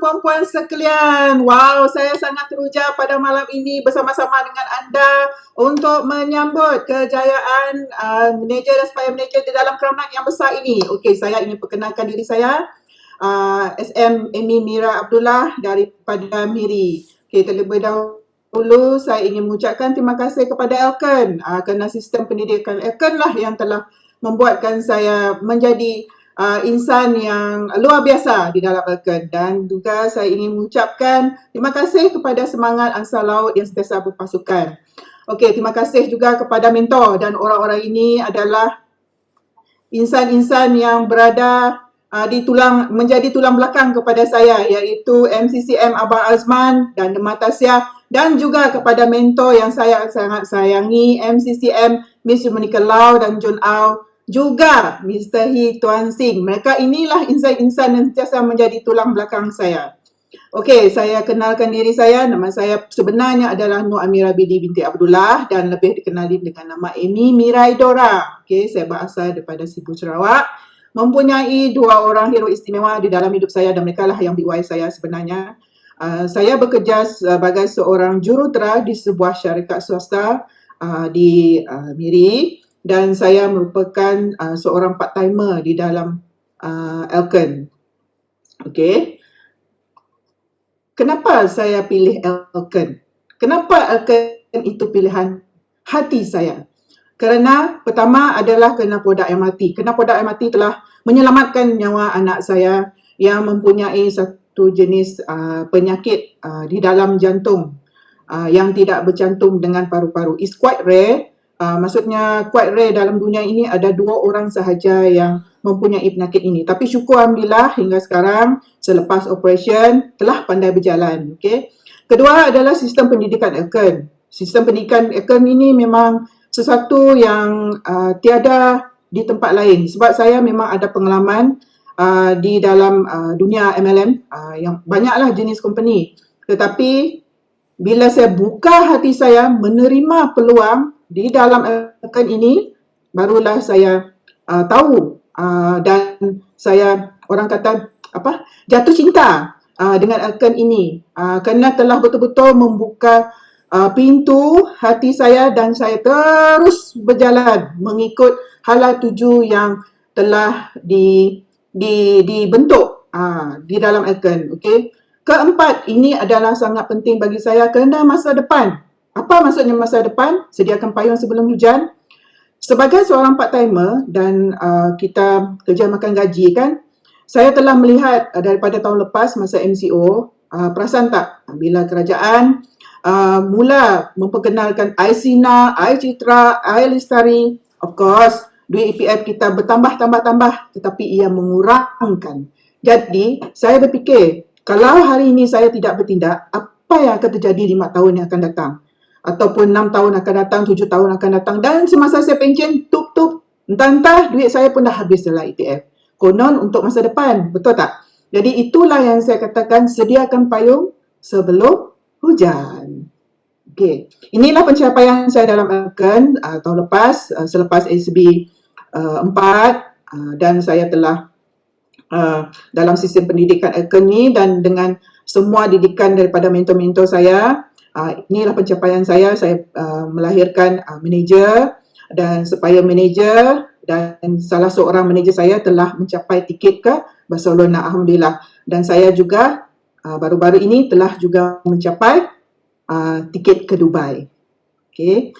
puan-puan sekalian. Wow, saya sangat teruja pada malam ini bersama-sama dengan anda untuk menyambut kejayaan manager dan supplier manager di dalam keramahan yang besar ini. Okey, saya ingin perkenalkan diri saya. SM Amy Mira Abdullah daripada MIRI. Okey, terlebih dahulu saya ingin mengucapkan terima kasih kepada Elken kerana sistem pendidikan Elken lah yang telah membuatkan saya menjadi insan yang luar biasa di dalam Elken. Dan juga saya ingin mengucapkan terima kasih kepada semangat Ansar Laut yang sentiasa berpasukan. Okey, terima kasih juga kepada mentor, dan orang-orang ini adalah insan-insan yang berada menjadi tulang belakang kepada saya, iaitu MCCM Abang Azman dan Demar Tasya, dan juga kepada mentor yang saya sangat sayangi, MCCM Miss Monica Lau dan John Au, juga Mr. He Tuan Sing. Mereka inilah insan-insan yang sentiasa menjadi tulang belakang saya. Okey, saya kenalkan diri saya. Nama saya sebenarnya adalah Nur Amira binti Abdullah dan lebih dikenali dengan nama Amy Miraidora. Okey, saya berasal daripada Sibu Sarawak. Mempunyai dua orang hero istimewa di dalam hidup saya dan mereka lah yang BY saya sebenarnya. Saya bekerja sebagai seorang jurutera di sebuah syarikat swasta di MIRI, dan saya merupakan seorang part-timer di dalam Elken. Okey. Kenapa saya pilih Elken? Kenapa Elken itu pilihan hati saya? Kerana pertama adalah kerana produk MRT. Kerana produk MRT telah menyelamatkan nyawa anak saya yang mempunyai satu jenis penyakit di dalam jantung yang tidak bercantum dengan paru-paru. It's quite rare. Maksudnya quite rare dalam dunia ini ada 2 orang sahaja yang mempunyai penyakit ini. Tapi syukur alhamdulillah hingga sekarang selepas operation telah pandai berjalan. Okay. Kedua adalah sistem pendidikan Elken. Sistem pendidikan Elken ini memang sesuatu yang tiada di tempat lain, sebab saya memang ada pengalaman di dalam dunia MLM yang banyaklah jenis company. Tetapi bila saya buka hati saya menerima peluang di dalam Elken ini, barulah saya tahu dan saya orang kata jatuh cinta dengan Elken ini kerana telah betul-betul membuka pintu hati saya dan saya terus berjalan mengikut hala tuju yang telah dibentuk di dalam Elken. Okey. Keempat, ini adalah sangat penting bagi saya kerana masa depan. Apa maksudnya masa depan? Sediakan payung sebelum hujan. Sebagai seorang part-timer dan kita kerja makan gaji kan, saya telah melihat daripada tahun lepas masa MCO, perasan tak bila kerajaan mula memperkenalkan iSINA, iCitra, iLestari, of course, duit EPF kita bertambah, tetapi ia mengurangkan. Jadi, saya berfikir, kalau hari ini saya tidak bertindak, apa yang akan terjadi 5 tahun yang akan datang? Ataupun 6 tahun akan datang, 7 tahun akan datang, dan semasa saya pencen, tup-tup, entah-entah duit saya pun dah habis dalam EPF. Konon untuk masa depan, betul tak? Jadi itulah yang saya katakan, sediakan payung sebelum hujan. Okey, inilah pencapaian saya dalam Elken tahun lepas selepas SB 4 dan saya telah dalam sistem pendidikan Elken ni, dan dengan semua didikan daripada mentor-mentor saya, inilah pencapaian saya. Saya melahirkan manager dan supplier manager, dan salah seorang manager saya telah mencapai tiket ke Barcelona, alhamdulillah. Dan saya juga baru-baru ini telah juga mencapai tiket ke Dubai. Okey.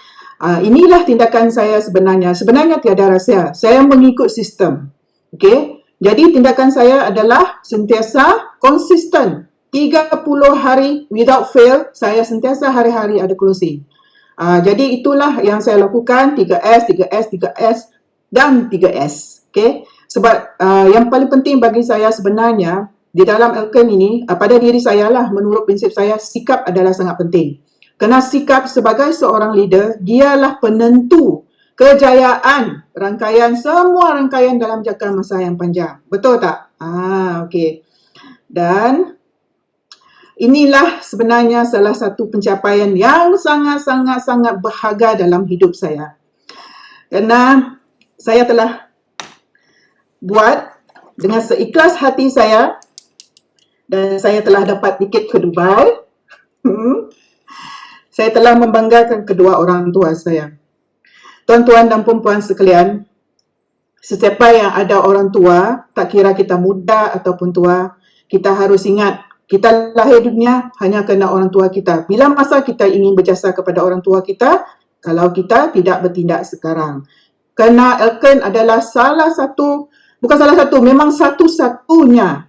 Inilah tindakan saya sebenarnya. Sebenarnya tiada rahsia. Saya mengikut sistem. Okey. Jadi tindakan saya adalah sentiasa konsisten. 30 hari without fail, saya sentiasa hari-hari ada closing. Jadi itulah yang saya lakukan, 3S, 3S, 3S dan 3S. Okey. Sebab yang paling penting bagi saya sebenarnya di dalam Elken ini, pada diri saya lah, menurut prinsip saya, sikap adalah sangat penting. Kerana sikap sebagai seorang leader, dialah penentu kejayaan semua rangkaian dalam jangka masa yang panjang. Betul tak? Okey. Dan inilah sebenarnya salah satu pencapaian yang sangat-sangat berharga dalam hidup saya. Kerana saya telah buat dengan seikhlas hati saya dan saya telah dapat tiket ke Dubai. Saya telah membanggakan kedua orang tua saya. Tuan-tuan dan puan-puan sekalian, sesiapa yang ada orang tua, tak kira kita muda ataupun tua, kita harus ingat, kita lahir dunia hanya kerana orang tua kita. Bila masa kita ingin berjasa kepada orang tua kita, kalau kita tidak bertindak sekarang. Kerana Elkern adalah salah satu, bukan salah satu, memang satu-satunya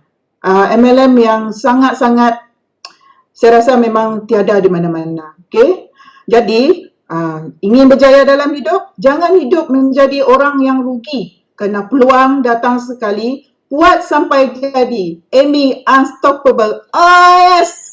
MLM yang sangat-sangat, saya rasa memang tiada di mana-mana. Okay? Jadi, ingin berjaya dalam hidup, jangan hidup menjadi orang yang rugi. Kerana peluang datang sekali, buat sampai jadi. Amy Unstoppable. Oh yes!